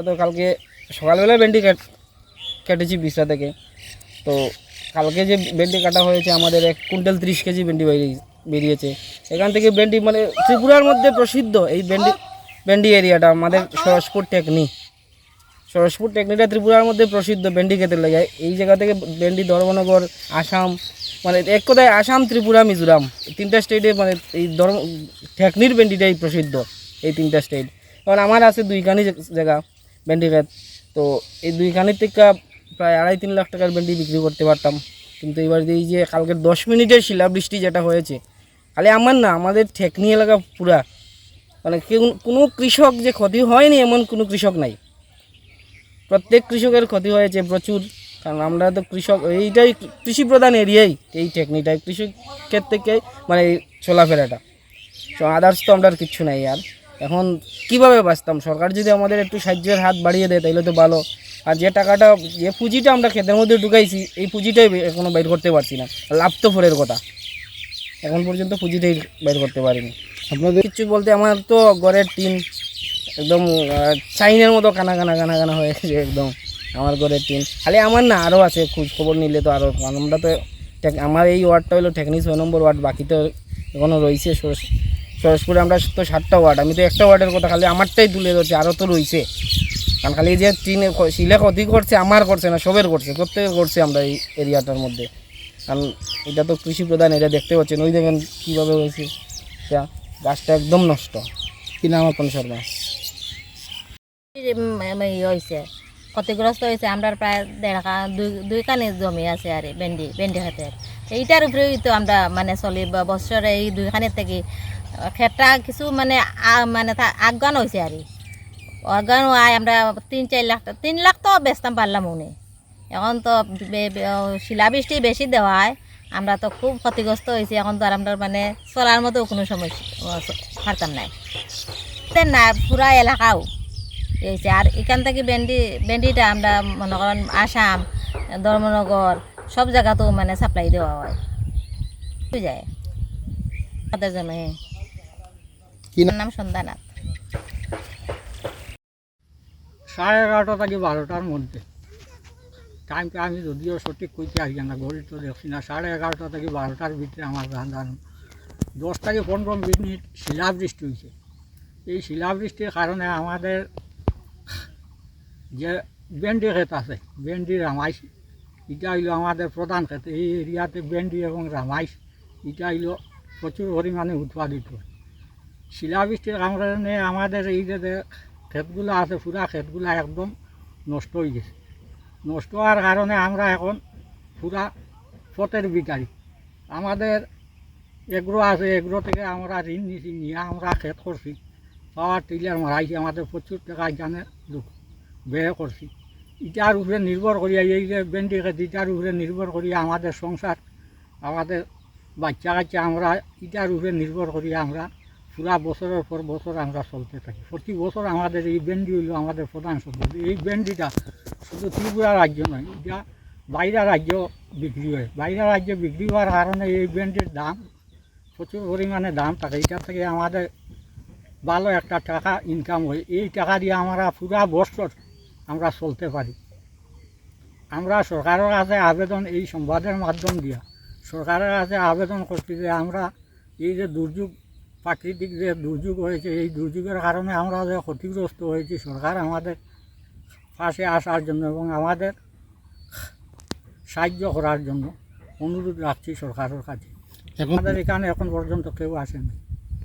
আমরা তো কালকে সকালবেলায় ভেন্ডি কেটেছি বিছরা থেকে। তো কালকে যে ভেন্ডি কাটা হয়েছে আমাদের 1 কুইন্টাল 30 কেজি ভেন্ডি বেরিয়েছে। এখান থেকে ভেন্ডি মানে ত্রিপুরার মধ্যে প্রসিদ্ধ এই ভেন্ডি এরিয়াটা আমাদের সরসপুর টেকনিটা ত্রিপুরার মধ্যে প্রসিদ্ধ ভেন্ডি খেতে লাগে। এই জায়গা থেকে ভেন্ডি ধর্মনগর, আসাম, মানে এক কথায় আসাম, ত্রিপুরা, মিজোরাম, এই 3টা স্টেটে মানে এই টেকনির ভেন্ডিটাই প্রসিদ্ধ, এই 3টা স্টেট। কারণ আমার আছে 2খানি জায়গা ভেন্ডি খেত। তো এই 2খানির থেকে প্রায় 2.5-3 লাখ টাকার ভেন্ডি বিক্রি করতে পারতাম। কিন্তু এবার এই যে কালকের 10 মিনিটের শিলাবৃষ্টি যেটা হয়েছে, খালি আমার না, আমাদের টেকনি এলাকা পুরা, মানে কোনো কৃষক যে ক্ষতি হয়নি এমন কোনো কৃষক নাই। প্রত্যেক কৃষকের ক্ষতি হয়েছে প্রচুর। কারণ আমরা তো কৃষক, এইটাই কৃষি প্রধান এরিয়াই, এই টেকনিটাই কৃষকের থেকে মানে চলাফেরাটা। তো আদার্স তো আমরা কিচ্ছু নাই। আর এখন কিভাবে বাঁচতাম? সরকার যদি আমাদের একটু সাহায্যের হাত বাড়িয়ে দেয় তাহলে তো ভালো। আর যে টাকাটা, যে পুঁজিটা আমরা ক্ষেতের মধ্যে ঢুকাইছি, এই পুঁজিটাই এখনও বাইর করতে পারছি না। লাভ তো ফোরের কথা, এখন পর্যন্ত পুঁজিটাই বাইর করতে পারিনি। আপনাদের কিছু বলতে, আমার তো ঘরের টিন একদম চাইনের মতো কানা কানা হয়ে গেছে একদম আমার ঘরের টিন। খালি আমার না, আরও আছে, খোঁজ খবর নিলে তো আরও। আমরা তো আমার এই ওয়ার্ডটা হলো টেকনি 6 নম্বর ওয়ার্ড, বাকি তো এখনও রয়েছে। সরসপুরে আমরা তো 7টা ওয়ার্ড, আমি তো একটা ওয়ার্ডের কথা খালি আমারটাই তুলে ধরছি, আরও তো রয়েছে। কারণ খালি যে টিনে শিলা ক্ষতি করছে আমার করছে না, সবের করছে, প্রত্যেকের করছে আমরা এই এরিয়াটার মধ্যে। কারণ এটা তো কৃষি প্রধান, এটা দেখতে পাচ্ছেন, ওই দেখেন কীভাবে হয়েছে, গাছটা একদম নষ্ট। কি নাম আপন শর্মা? হয়েছে, ক্ষতিগ্রস্ত হয়েছে। আমরা প্রায় 2 কানি জমি আছে আর ভেন্ডি খেতের। এইটার উপরেই তো আমরা মানে চলি বছরে। এই 2 কানির থেকে খেতটা কিছু মানে আজ্ঞান হয়েছে আর অজ্ঞান হয়। আমরা 3 লাখ তো বেচতাম পারলাম উনি। এখন তো শিলাবৃষ্টি বেশি দেওয়ায় আমরা তো খুব ক্ষতিগ্রস্ত হয়েছি। এখন তো আর আমরা মানে চলার মতো কোনো সমস্যা পারতাম নাই না, পুরা এলাকাও হয়েছে। আর এখান থেকে ভেন্ডিটা আমরা মনে করেন আসাম, ধর্মনগর সব জায়গাতেও মানে সাপ্লাই দেওয়া হয়, যায় তাদের জন্য। নাম সন্ধ্যানাথ। 11:30 থেকে 12টার মধ্যে টাইমটা আমি যদিও সঠিক কইতে আসি না, ঘড়ি তো দেখছি না। 11:30 থেকে 12টার ভিতরে আমার ধান 10 থেকে 15 মিনিট শিলাবৃষ্টি হয়েছে। এই শিলাবৃষ্টির কারণে আমাদের যে ভেন্ডি ক্ষেত আছে, ভেন্ডি রামাইশ, এটা হইল আমাদের প্রধান ক্ষেত। এই এরিয়াতে ভেন্ডি এবং রামাইশ এটা হইল প্রচুর পরিমাণে উৎপাদিত হয়। শিলাবৃষ্টির কারণে আমাদের এই যে ক্ষেতগুলো আছে, পুরা ক্ষেতগুলো একদম নষ্ট হয়ে গেছে। নষ্ট হওয়ার কারণে আমরা এখন পুরা পথের ভিখারি। আমাদের এগ্রো আছে, এগ্রো থেকে আমরা ঋণ নিছি, নিয়ে আমরা ক্ষেত করছি, পাওয়ার টিলার মারাইছি, আমাদের প্রচুর টাকা এখানে ব্যয় করছি। ইটার উপরে নির্ভর করিয়া, এই যে ভেন্ডি ক্ষেত, ইটার উপরে নির্ভর করিয়া আমাদের সংসার, আমাদের বাচ্চা কাচ্চা, আমরা ইটার উপরে নির্ভর করিয়া আমরা পুরা বছরের পর বছর আমরা চলতে থাকি। প্রতি বছর আমাদের এই ভেন্ডি হইল আমাদের প্রধান সম্পদ। এই ভেন্ডিটা শুধু ত্রিপুরা রাজ্য নয়, এটা বাইরে রাজ্য বিক্রি হয়। বাইরে রাজ্যে বিক্রি হওয়ার কারণে এই ভেন্ডির দাম প্রচুর পরিমাণে দাম থাকে। এটা থেকে আমাদের ভালো একটা টাকা ইনকাম হয়। এই টাকা দিয়ে আমরা পুরা বছর আমরা চলতে পারি। আমরা সরকারের কাছে আবেদন, এই সংবাদের মাধ্যম দিয়া সরকারের কাছে আবেদন করছি যে আমরা এই যে দুর্যোগ, প্রাকৃতিক যে দুর্যোগ হয়েছে, এই দুর্যোগের কারণে আমরা যে ক্ষতিগ্রস্ত হয়েছি, সরকার আমাদের পাশে আসার জন্য এবং আমাদের সাহায্য করার জন্য অনুরোধ রাখছি সরকারের কাছে। আমাদের এখানে এখন পর্যন্ত কেউ আসেনি।